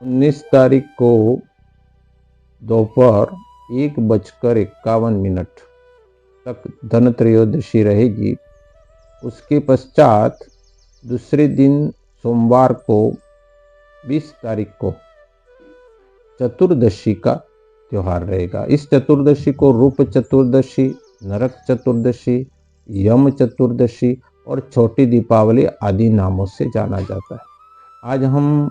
19 तारीख को दोपहर 1:51 तक धन त्रयोदशी रहेगी। उसके पश्चात दूसरे दिन सोमवार को 20 तारीख को चतुर्दशी का त्योहार रहेगा। इस चतुर्दशी को रूप चतुर्दशी, नरक चतुर्दशी, यम चतुर्दशी और छोटी दीपावली आदि नामों से जाना जाता है। आज हम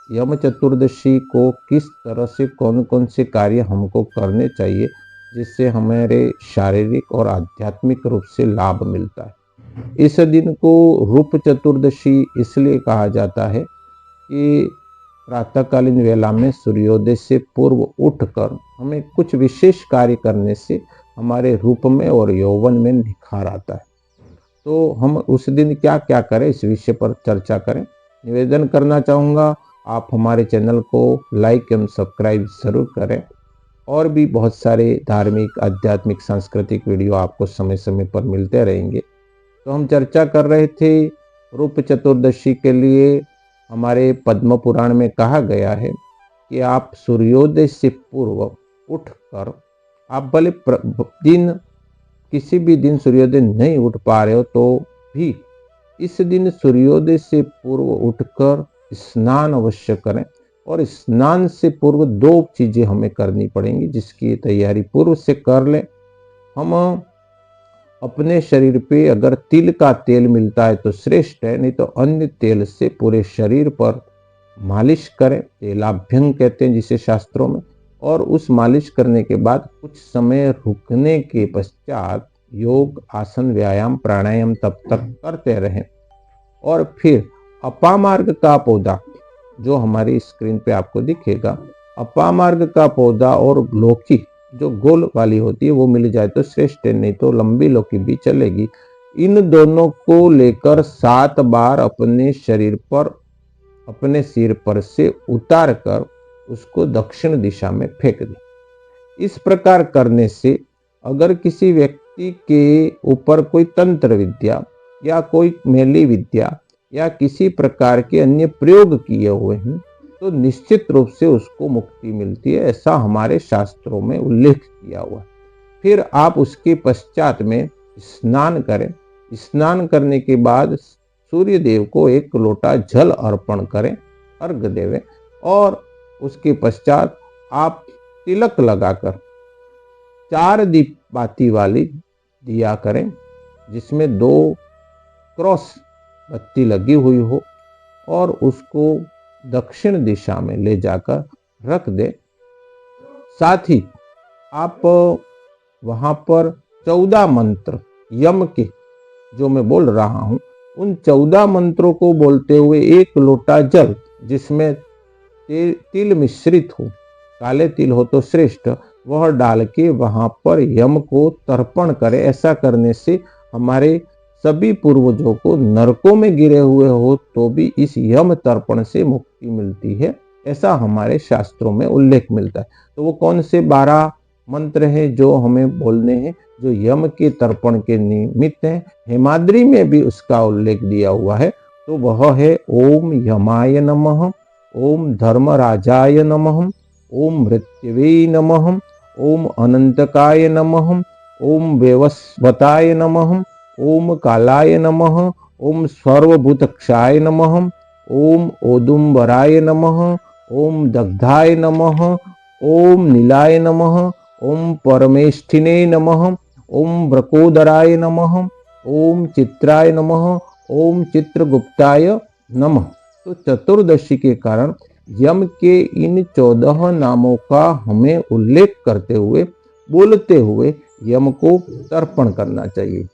यम चतुर्दशी को किस तरह से कौन कौन से कार्य हमको करने चाहिए जिससे हमारे शारीरिक और आध्यात्मिक रूप से लाभ मिलता है। इस दिन को रूप चतुर्दशी इसलिए कहा जाता है कि प्रातःकालीन वेला में सूर्योदय से पूर्व उठकर हमें कुछ विशेष कार्य करने से हमारे रूप में और यौवन में निखार आता है। तो हम उस दिन क्या क्या करें, इस विषय पर चर्चा करें। निवेदन करना चाहूँगा, आप हमारे चैनल को लाइक एवं सब्सक्राइब जरूर करें। और भी बहुत सारे धार्मिक, आध्यात्मिक, सांस्कृतिक वीडियो आपको समय समय पर मिलते रहेंगे। तो हम चर्चा कर रहे थे रूप चतुर्दशी के लिए हमारे पद्म पुराण में कहा गया है कि आप सूर्योदय से पूर्व उठकर, आप भले दिन किसी भी दिन सूर्योदय नहीं उठ पा रहे हो तो भी इस दिन सूर्योदय से पूर्व उठकर स्नान अवश्य करें। और स्नान से पूर्व 2 चीजें हमें करनी पड़ेंगी जिसकी तैयारी पूर्व से कर लें। हम अपने शरीर पे अगर तिल का तेल मिलता है तो श्रेष्ठ है, नहीं तो अन्य तेल से पूरे शरीर पर मालिश करें। तेलाभ्यंग कहते हैं जिसे शास्त्रों में। और उस मालिश करने के बाद कुछ समय रुकने के पश्चात योग, आसन, व्यायाम, प्राणायाम तब तक करते रहें। और फिर अपामार्ग का पौधा जो हमारी स्क्रीन पे आपको दिखेगा, अपामार्ग का पौधा और लौकी जो गोल वाली होती है वो मिल जाए तो श्रेष्ठ है, नहीं तो लंबी लौकी भी चलेगी। इन दोनों को लेकर 7 बार अपने शरीर पर, अपने सिर पर से उतार कर उसको दक्षिण दिशा में फेंक दें। इस प्रकार करने से अगर किसी व्यक्ति के ऊपर कोई तंत्र विद्या या कोई मैली विद्या या किसी प्रकार के अन्य प्रयोग किए हुए हैं तो निश्चित रूप से उसको मुक्ति मिलती है, ऐसा हमारे शास्त्रों में उल्लेख किया हुआ है। फिर आप उसके पश्चात में स्नान करें। स्नान करने के बाद सूर्य देव को 1 लोटा जल अर्पण करें, अर्घ देवें। और उसके पश्चात आप तिलक लगाकर 4 दीप बाती वाली दिया करें जिसमें 2 क्रॉस बत्ती लगी हुई हो और उसको दक्षिण दिशा में ले जाकर रख दे। साथ ही आप वहां पर 14 मंत्र यम के जो मैं बोल रहा हूं उन 14 मंत्रों को बोलते हुए 1 लोटा जल जिसमें तिल मिश्रित हो, काले तिल हो तो श्रेष्ठ, वह डाल के वहां पर यम को तर्पण करें। ऐसा करने से हमारे सभी पूर्वजों को नरकों में गिरे हुए हो तो भी इस यम तर्पण से मुक्ति मिलती है, ऐसा हमारे शास्त्रों में उल्लेख मिलता है। तो वो कौन से 12 मंत्र हैं जो हमें बोलने हैं, जो यम के तर्पण के निमित्त हैं? हेमाद्री में भी उसका उल्लेख दिया हुआ है। तो वह है ओम यमाय नमः, ओम धर्मराजाय नमः, ओम मृत्युवे नमः, ओम अनंतकाय नमः, ओम वेवस्वताय नमः, ओम कालाय नमः, ओम सर्वभूतक्षाय नमः, ओम औदुंबराय नमः, ओम दग्धाय नमः, ओम नीलाय नमः, ओम परमेष्ठिने नमः, ओम ब्रकोदराय नमः, ओम चित्राय नमः, ओम चित्रगुप्ताय नमः। तो चतुर्दशी के कारण यम के इन 14 नामों का हमें उल्लेख करते हुए, बोलते हुए यम को तर्पण करना चाहिए।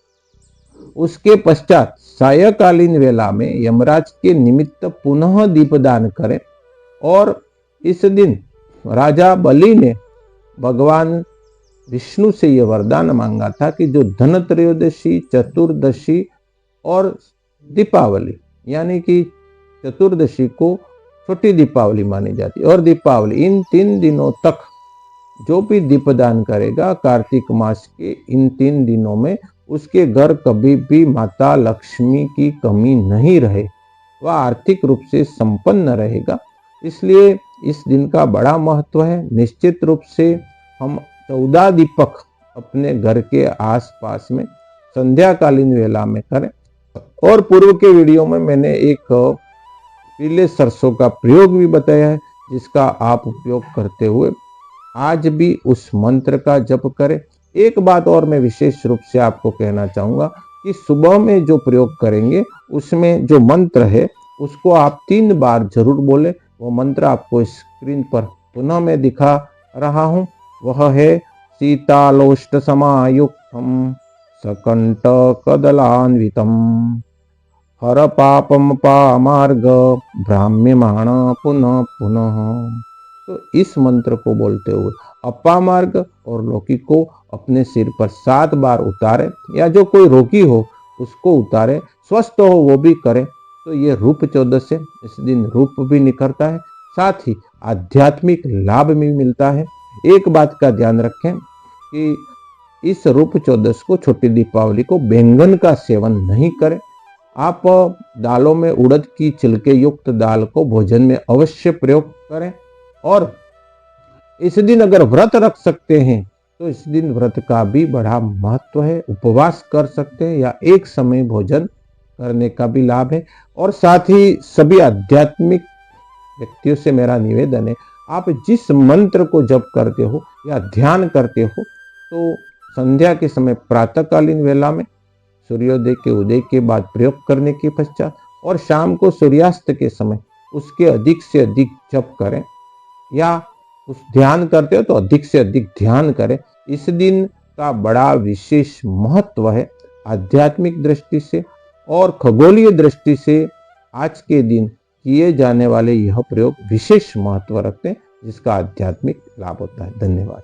उसके पश्चात सायकालीन वेला में यमराज के निमित्त पुनः दीपदान करें। और इस दिन राजा बलि ने भगवान विष्णु से यह वरदान मांगा था कि जो धन त्रयोदशी, चतुर्दशी और दीपावली, यानी कि चतुर्दशी को छोटी दीपावली मानी जाती है और दीपावली, इन 3 दिनों तक जो भी दीपदान करेगा कार्तिक मास के इन 3 दिनों में उसके घर कभी भी माता लक्ष्मी की कमी नहीं रहे, वह आर्थिक रूप से संपन्न रहेगा। इसलिए इस दिन का बड़ा महत्व है। निश्चित रूप से हम 14 दीपक अपने घर के आसपास में संध्याकालीन वेला में करें। और पूर्व के वीडियो में मैंने एक पीले सरसों का प्रयोग भी बताया है, जिसका आप उपयोग करते हुए आज भी उस मंत्र का जप करें। एक बात और मैं विशेष रूप से आपको कहना चाहूंगा कि सुबह में जो प्रयोग करेंगे उसमें जो मंत्र है उसको आप 3 बार जरूर बोले। वो मंत्र आपको स्क्रीन पर पुनः मैं दिखा रहा हूं। वह है शीतालोष्ट समायुक्तम सकंट कदलान्वितम हर पापम पामार्ग भ्राम्यमाण पुनः पुनः। तो इस मंत्र को बोलते हुए अपामार्ग और लौकिक को अपने सिर पर 7 बार उतारे, या जो कोई रोगी हो उसको उतारे, स्वस्थ हो वो भी करे। तो ये रूप 14 से इस दिन रूप भी निखरता है, साथ ही आध्यात्मिक लाभ भी मिलता है। एक बात का ध्यान रखें कि इस रूप 14 को, छोटी दीपावली को, बैंगन का सेवन नहीं करें। आप दालों में उड़द की छिलके युक्त दाल को भोजन में अवश्य प्रयोग करें। और इस दिन अगर व्रत रख सकते हैं तो इस दिन व्रत का भी बड़ा महत्व है। उपवास कर सकते हैं या एक समय भोजन करने का भी लाभ है। और साथ ही सभी आध्यात्मिक व्यक्तियों से मेरा निवेदन है, आप जिस मंत्र को जप करते हो या ध्यान करते हो तो संध्या के समय प्रातःकालीन वेला में सूर्योदय के उदय के बाद प्रयोग करने के पश्चात, और शाम को सूर्यास्त के समय उसके अधिक से अधिक जप करें, या उस ध्यान करते हो तो अधिक से अधिक ध्यान करें। इस दिन का बड़ा विशेष महत्व है आध्यात्मिक दृष्टि से और खगोलीय दृष्टि से। आज के दिन किए जाने वाले यह प्रयोग विशेष महत्व रखते हैं, जिसका आध्यात्मिक लाभ होता है। धन्यवाद।